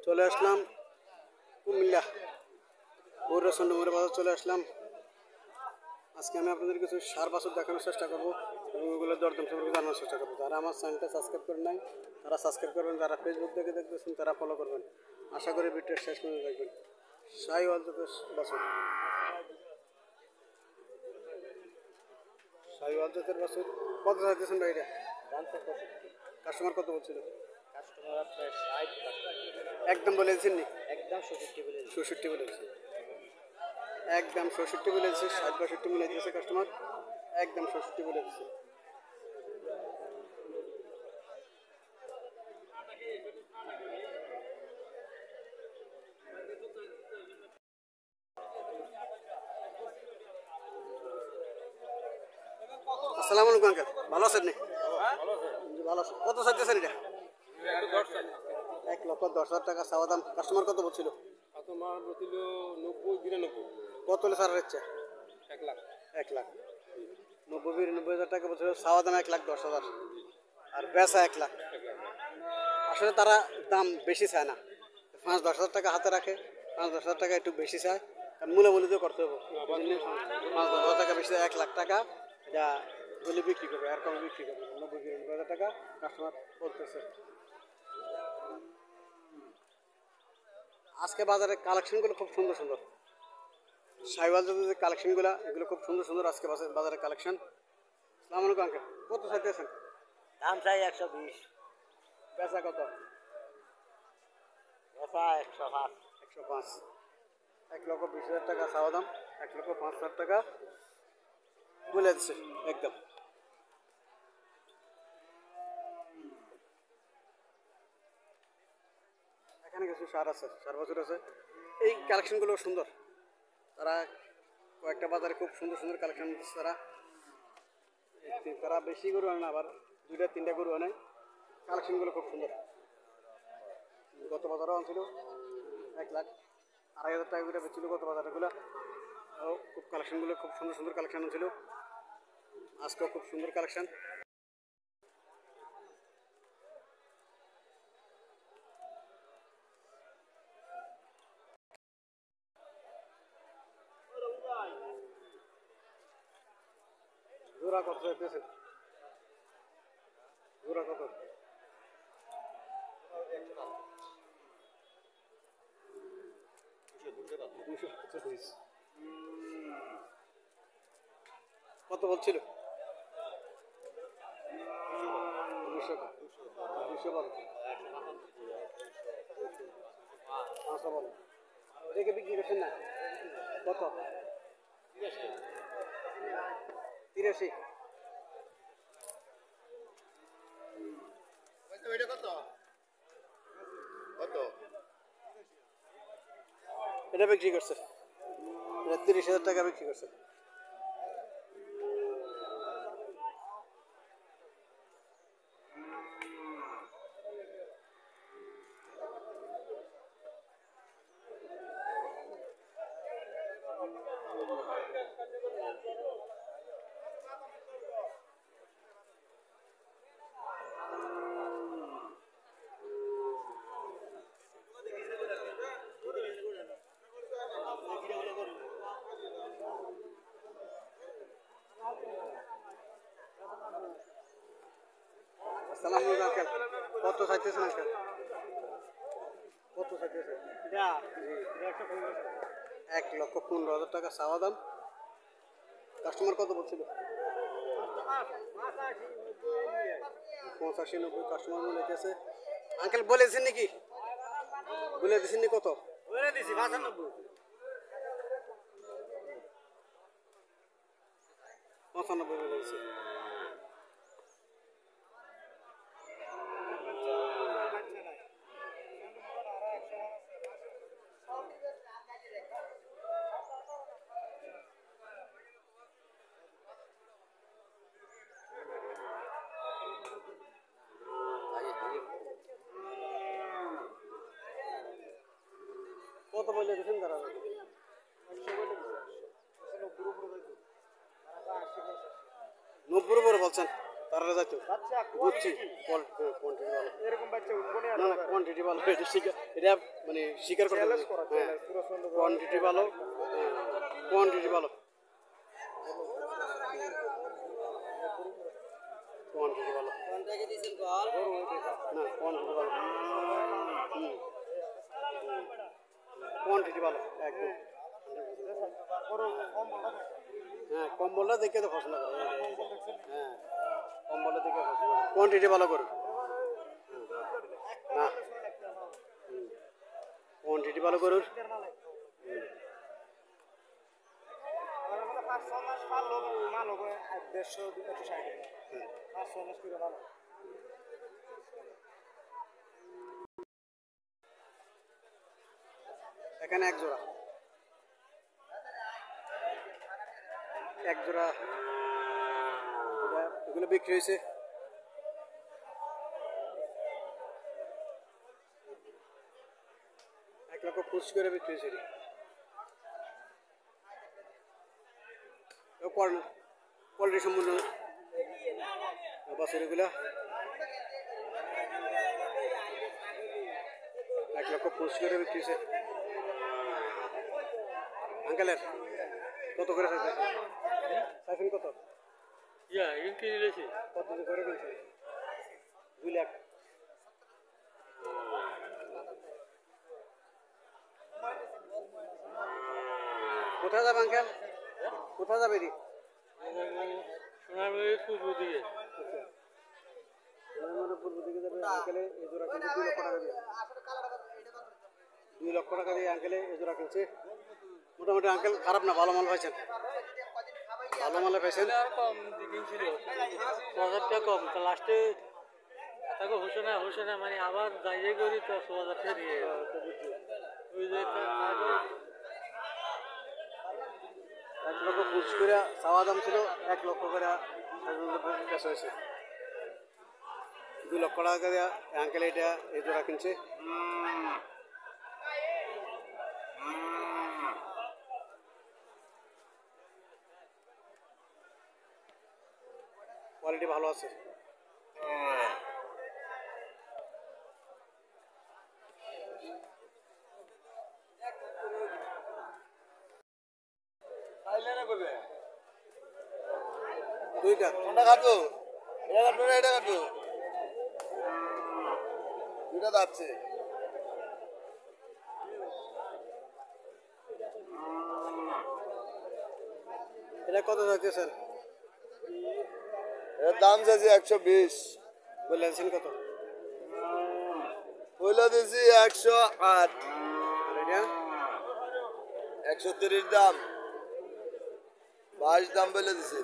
চলে আসলাম কুমিল্লা পৌরসন ডুমুরে বাজার চলে আসলাম। আজকে আমি আপনাদের কিছু সার বাছুর দেখানোর চেষ্টা করবো এবং ওগুলোর দরদাম সম্পর্কে জানানোর চেষ্টা করবো। যারা আমার চ্যানেলটা সাবস্ক্রাইব করেন নাই তারা সাবস্ক্রাইব করবেন, যারা ফেসবুক থেকে দেখতেছেন তারা ফলো করবেন। আশা করি ভিডিওর শেষ পর্যন্ত দেখবেন। শাহিওয়াল জাতের বাছুর, শাহিওয়াল জাতের বাছুর কত চাইতেছেন ভাই? এটা কাস্টমার কত বলছিল? কাস্টমার আপনার 60 টাকা একদম বলেছেন নি? একদম 67 বলে দিন। 67 বলেছে, একদম 67 বলেছে। 60-62 মিলাই দিয়েছে কাস্টমার, একদম 67 বলে দিচ্ছে। আসসালামু আলাইকুম আঙ্কেল, ভালো আছেন নি? ভালো আছেন। কত চাইতেছেন এটা? 1,10,000 টাকা চাওয়া দাম। কাস্টমার কত বলছিল? কাস্টমার বলছিল 90-92। কত হলে ছাড়ার ইচ্ছা? 1 লাখ। 1 লাখ 90,92,000 টাকা বলছিল। চাওয়া দাম 1,10,000 আর বেচা 1 লাখ। আসলে তারা দাম বেশি চায় না, 5-10,000 টাকা হাতে রাখে। 5-10,000 টাকা একটু বেশি চায়, কারণ মূল্য তো করতে হবে। 5-10,000 টাকা বেশি, 1 লাখ টাকা এটা বলে বিক্রি করবে, আর কম বিক্রি করবে। 90,92,000 টাকা কাস্টমার বলতেছে। আজকে বাজারে কালেকশনগুলো খুব সুন্দর সুন্দর। শাহিওয়াল জাতের যে কালেকশনগুলো, এগুলো খুব সুন্দর সুন্দর আজকে বাজারে কালেকশন। আসসালামু আলাইকুম আঙ্কেল, কত চাইতেছেন? দাম চাই 120, বেচা কত? বেচা 105। 105। 1,20,000 টাকা চাওয়া দাম, 1,05,000 টাকা বলে দিচ্ছে একদম। এখানে কিছু সার আছে, সার বাছুর আছে। এই কালেকশনগুলো সুন্দর। তারা কয়েকটা বাজারে খুব সুন্দর সুন্দর কালেকশন দিচ্ছে। তারা বেশি গরু আনে না, আবার 2-3টা গরু আনে। কালেকশনগুলো খুব সুন্দর। গত বাজারও আনছিল 1,02,500 টাকা করে বেচছিল গত বাজারগুলো। খুব কালেকশনগুলো খুব সুন্দর সুন্দর কালেকশন ছিল। আজকেও খুব সুন্দর কালেকশন। জোড়া কত চাইতেছে? জোড়া কত? কত বলছিল? 200 বলো। দেখে বিক্রি করছেন না? কত? 83। এটা বিক্রি করছে, এটা 30,000 টাকা বিক্রি করছে। আসসালামু আলাইকুম আঙ্কেল, কত চাইতেছেন আঙ্কেল? কত চাইতেছেন? জি, 1,15,000 টাকা চাওয়া দাম। কাস্টমার কত বলছিল? 85-90 কাস্টমার মনে হইতেছে। আঙ্কেল বলেছেন নাকি? বলে দিয়েছেন নি কত? বলে দিছি 95। 95 বলে দিয়েছে। কত বলে দিয়েছেন তারা? 90 উপরে বলছেন, তারা যাইতো বাচ্চা বুঝছি quality কোয়ান্টিটি ভালো এরকম বাচ্চা উঠবো না না কোয়ান্টিটি ভালো এটা শিকার এটা মানে স্বীকার করতে চ্যালেঞ্জ হবে। করা হ্যাঁ চ্যালেঞ্জ পুরো সুন্দর কোয়ান্টিটি ভালো কোয়ান্টিটি ভালো কোয়ান্টিটি ভালো না কোয়ান্টিটি ভালো কোয়ান্টিটি ভালো একদম হ্যাঁ কম্বলটা দেখে তো পছন্দ করে হ্যাঁ কম্বলটা দেখে পছন্দ করে কোয়ান্টিটি ভালো করুন না কোয়ান্টিটি ভালো করুন 5-6 মাস পারলো মাল হবে 150-160 5-6 মাস করে ভালো এখানে এক জোড়া এগুলো বিক্রি হয়েছে এক লক্ষ 25 করে বিক্রি হয়েছে কোয়ালিটি সম্পূর্ণ বাছুর এগুলা 1 লক্ষ 25 করে বিক্রি হয়েছে আঙ্কেলের কত করে চাইছেন কত কিনে নিয়েছি কত করে কিনছে 2 লাখ কোথায় যাবে আঙ্কেল কোথায় যাবে রি সোনার পূর্ব দিকে পূর্ব দিকে যাবে আঙ্কেলে এই জোড়া কিনছে 2 লক্ষ টাকা দিয়ে 2 লক্ষ টাকা দিয়ে আঙ্কেলে এই জোড়া কিনছে মোটামুটি আঙ্কেল খারাপ না ভালো মাল পাইছেন ভালো মালে পাইছেন কম কিনছিল 1000 টাকা কম তো লাস্টে তাকে হোসেনা মানে আবার যাই করি তো 1000 টাকা দিয়ে ওই যে 1 লক্ষ 25 করে চাওয়া দাম ছিল 1 লক্ষ করে বেচা হয়েছে 2 লক্ষ টাকা দিয়ে আঙ্কেল এটা এই জোড়া কিনছে কোয়ালিটি ভালো আছে দুইটা কোনটা কাটবো এটা কাটবো না এটা কাটবো দুটা যাচ্ছে এটা কত যাচ্ছে স্যার এর দাম চাইছি 120 বললেন কত বইলা দিয়েছি 108 আর এটা 130 দাম 22 দাম বলে দিছি